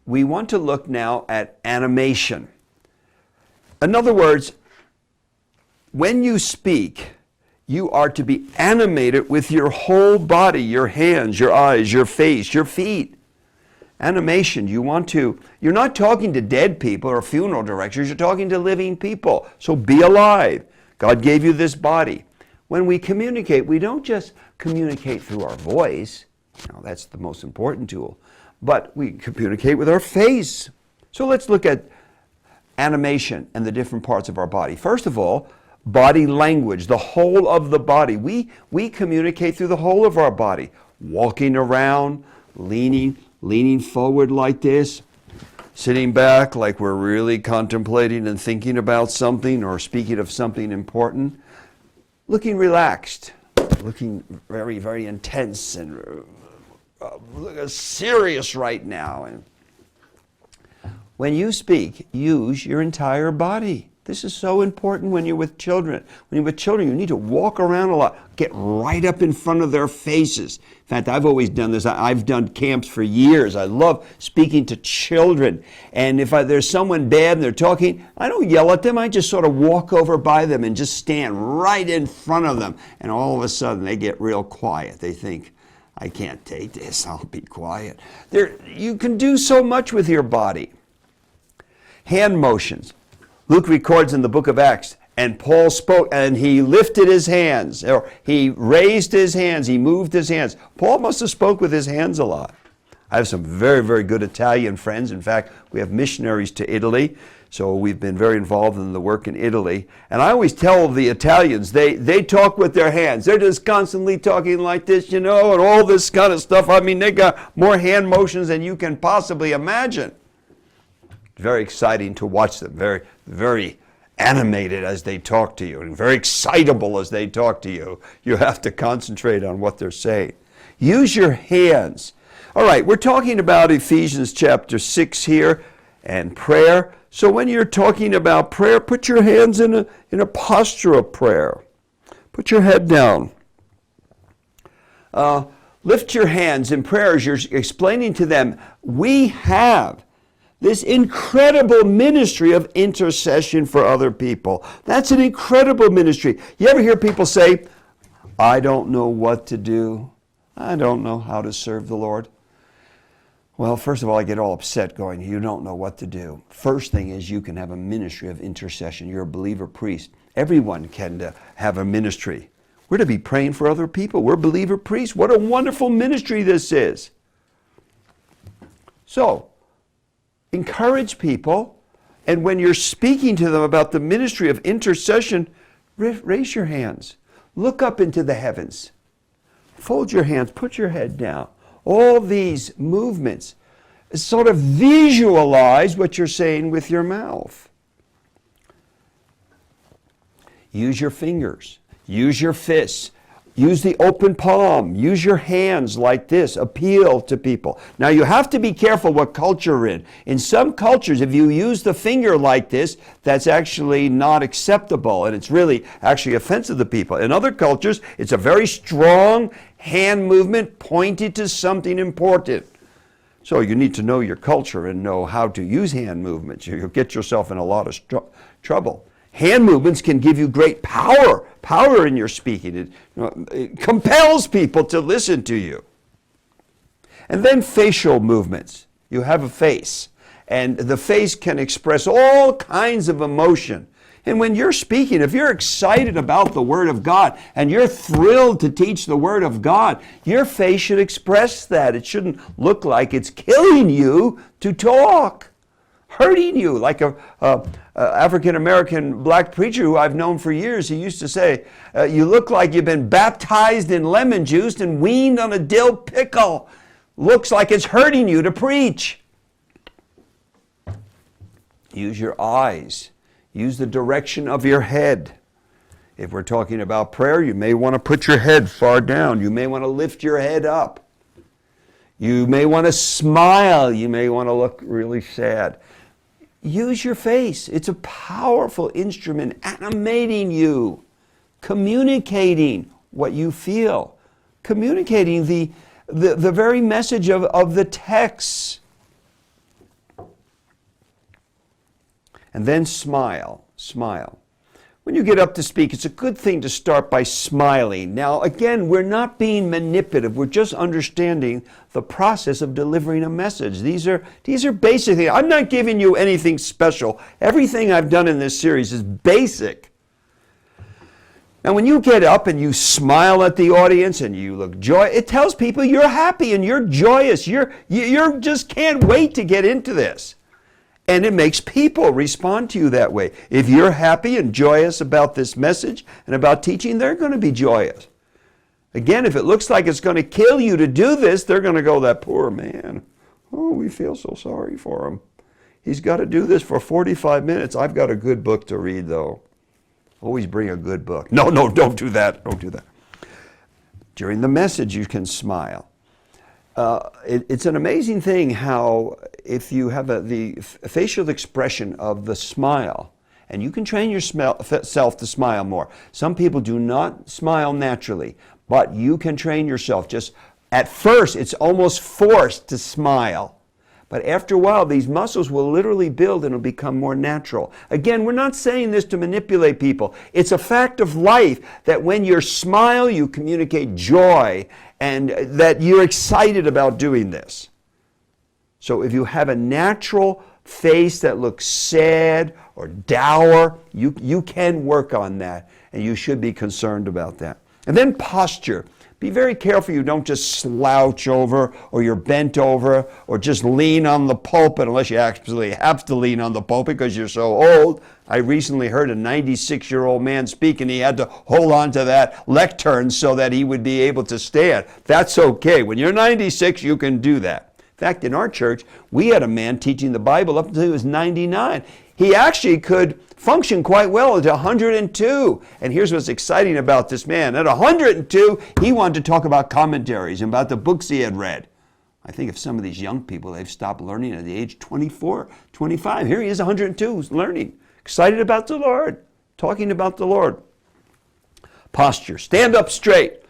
we want to look now at animation. In other words, when you speak, you are to be animated with your whole body, your hands, your eyes, your face, your feet. Animation, you're not talking to dead people or funeral directors, you're talking to living people. So be alive. God gave you this body. When we communicate, we don't just communicate through our voice. Now, that's the most important tool. But we communicate with our face. So let's look at animation and the different parts of our body. First of all, body language, the whole of the body. We communicate through the whole of our body. Walking around, leaning forward like this, sitting back like we're really contemplating and thinking about something or speaking of something important. Looking relaxed, looking very, very intense and serious right now. And when you speak, use your entire body. This is so important when you're with children. When you're with children, you need to walk around a lot. Get right up in front of their faces. In fact, I've always done this. I've done camps for years. I love speaking to children. And if there's someone bad and they're talking, I don't yell at them. I just sort of walk over by them and just stand right in front of them. And all of a sudden, they get real quiet. They think, I can't take this. I'll be quiet. You can do so much with your body. Hand motions. Luke records in the book of Acts, and Paul spoke, and he lifted his hands, or he raised his hands, he moved his hands. Paul must have spoke with his hands a lot. I have some very, very good Italian friends. In fact, we have missionaries to Italy, so we've been very involved in the work in Italy. And I always tell the Italians, they talk with their hands. They're just constantly talking like this, and all this kind of stuff. I mean, they got more hand motions than you can possibly imagine. Very exciting to watch them, very, very animated as they talk to you, and very excitable as they talk to you. You have to concentrate on what they're saying. Use your hands. All right, we're talking about Ephesians chapter 6 here and prayer. So when you're talking about prayer, put your hands in a posture of prayer. Put your head down. Lift your hands in prayer as you're explaining to them, we have this incredible ministry of intercession for other people. That's an incredible ministry. You ever hear people say, I don't know what to do. I don't know how to serve the Lord. Well, first of all, I get all upset going, you don't know what to do. First thing is you can have a ministry of intercession. You're a believer priest. Everyone can have a ministry. We're to be praying for other people. We're believer priests. What a wonderful ministry this is. So, encourage people, and when you're speaking to them about the ministry of intercession, raise your hands. Look up into the heavens. Fold your hands. Put your head down. All these movements sort of visualize what you're saying with your mouth. Use your fingers. Use your fists. Use the open palm. Use your hands like this. Appeal to people. Now you have to be careful what culture you're in. In some cultures, if you use the finger like this, that's actually not acceptable, and it's really actually offensive to people. In other cultures, it's a very strong hand movement pointed to something important. So you need to know your culture and know how to use hand movements. You'll get yourself in a lot of trouble. Hand movements can give you great power in your speaking. It compels people to listen to you. And then facial movements. You have a face, and the face can express all kinds of emotion. And when you're speaking, if you're excited about the Word of God and you're thrilled to teach the Word of God, your face should express that. It shouldn't look like it's killing you to talk, hurting you. Like a African-American black preacher who I've known for years, he used to say, you look like you've been baptized in lemon juice and weaned on a dill pickle. Looks like it's hurting you to preach. Use your eyes. Use the direction of your head. If we're talking about prayer, you may want to put your head far down. You may want to lift your head up. You may want to smile. You may want to look really sad. Use your face. It's a powerful instrument animating you, communicating what you feel, communicating the very message of the text. And then smile. Smile. When you get up to speak, it's a good thing to start by smiling. Now, again, we're not being manipulative. We're just understanding the process of delivering a message. These are basic things. I'm not giving you anything special. Everything I've done in this series is basic. Now, when you get up and you smile at the audience and you look joyous, it tells people you're happy and you're joyous. You just can't wait to get into this. And it makes people respond to you that way. If you're happy and joyous about this message and about teaching, they're going to be joyous. Again, if it looks like it's going to kill you to do this, they're going to go, that poor man. Oh, we feel so sorry for him. He's got to do this for 45 minutes. I've got a good book to read, though. Always bring a good book. No, don't do that. Don't do that. During the message, you can smile. It's an amazing thing how if you have the facial expression of the smile, and you can train yourself to smile more. Some people do not smile naturally, but you can train yourself. Just at first, it's almost forced to smile. But after a while, these muscles will literally build and it'll become more natural. Again, we're not saying this to manipulate people. It's a fact of life that when you smile, you communicate joy and that you're excited about doing this. So if you have a natural face that looks sad or dour, you can work on that and you should be concerned about that. And then posture. Be very careful you don't just slouch over or you're bent over or just lean on the pulpit unless you actually have to lean on the pulpit because you're so old. I recently heard a 96-year-old man speak and he had to hold on to that lectern so that he would be able to stand. That's okay. When you're 96, you can do that. In fact, in our church, we had a man teaching the Bible up until he was 99. He actually could function quite well at 102. And here's what's exciting about this man. At 102, he wanted to talk about commentaries and about the books he had read. I think of some of these young people, they've stopped learning at the age 24, 25. Here he is, 102, learning. Excited about the Lord, talking about the Lord. Posture. Stand up straight.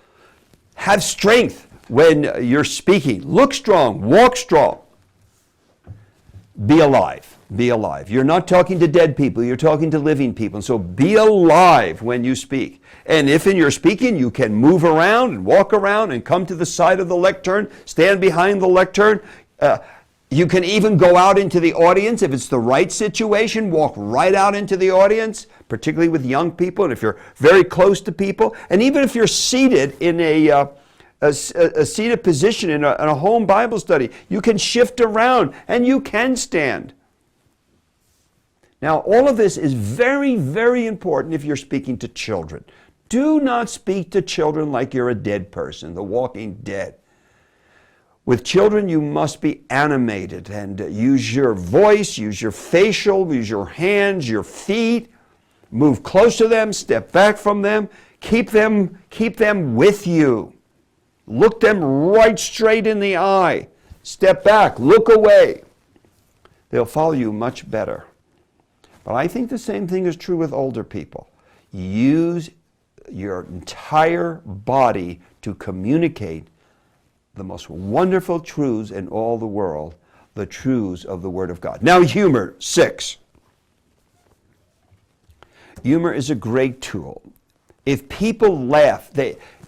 Have strength when you're speaking. Look strong. Walk strong. Be alive. Be alive. You're not talking to dead people. You're talking to living people. And so be alive when you speak. And if in your speaking you can move around and walk around and come to the side of the lectern, stand behind the lectern. You can even go out into the audience if it's the right situation. Walk right out into the audience, particularly with young people and if you're very close to people. And even if you're seated in a seated position in a home Bible study, you can shift around and you can stand. Now, all of this is very, very important if you're speaking to children. Do not speak to children like you're a dead person, the walking dead. With children, you must be animated and use your voice, use your facial, use your hands, your feet. Move close to them, step back from them, keep them with you. Look them right straight in the eye. Step back, look away. They'll follow you much better. But I think the same thing is true with older people. Use your entire body to communicate the most wonderful truths in all the world, the truths of the Word of God. Now, humor, 6. Humor is a great tool. If people laugh,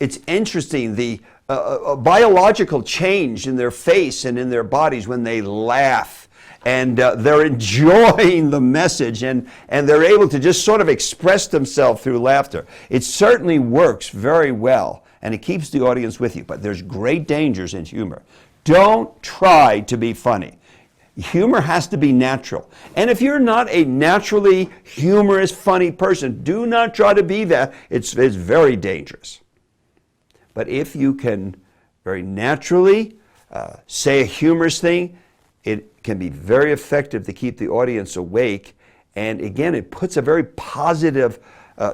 it's interesting, the biological change in their face and in their bodies when they laugh. And they're enjoying the message and they're able to just sort of express themselves through laughter. It certainly works very well and it keeps the audience with you. But there's great dangers in humor. Don't try to be funny. Humor has to be natural. And if you're not a naturally humorous, funny person, do not try to be that. It's very dangerous. But if you can very naturally say a humorous thing, it can be very effective to keep the audience awake. And again, it puts a very positive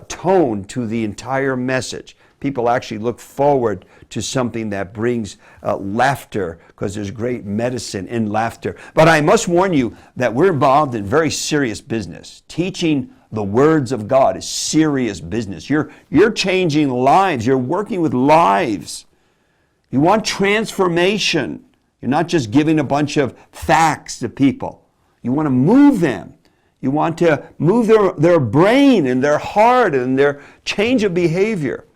tone to the entire message. People actually look forward to something that brings laughter because there's great medicine in laughter. But I must warn you that we're involved in very serious business. Teaching the words of God is serious business. You're changing lives. You're working with lives. You want transformation. You're not just giving a bunch of facts to people. You want to move them. You want to move their brain and their heart and their change of behavior.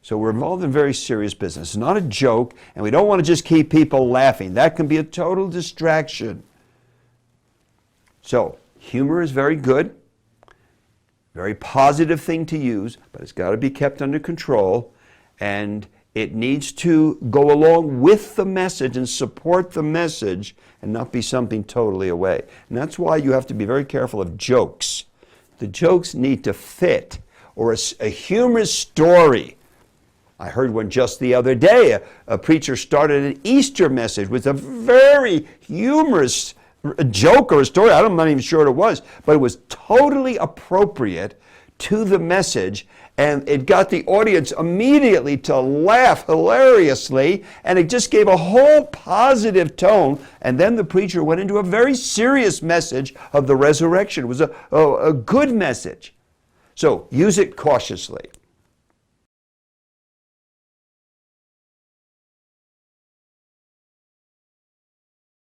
So we're involved in very serious business. It's not a joke, and we don't want to just keep people laughing. That can be a total distraction. So humor is very good, very positive thing to use, but it's got to be kept under control, and it needs to go along with the message and support the message and not be something totally away. And that's why you have to be very careful of jokes. The jokes need to fit, or a humorous story. I heard one just the other day. A preacher started an Easter message with a very humorous joke or a story. I'm not even sure what it was, but it was totally appropriate to the message, and it got the audience immediately to laugh hilariously, and it just gave a whole positive tone. And then the preacher went into a very serious message of the resurrection. It was a good message. So use it cautiously.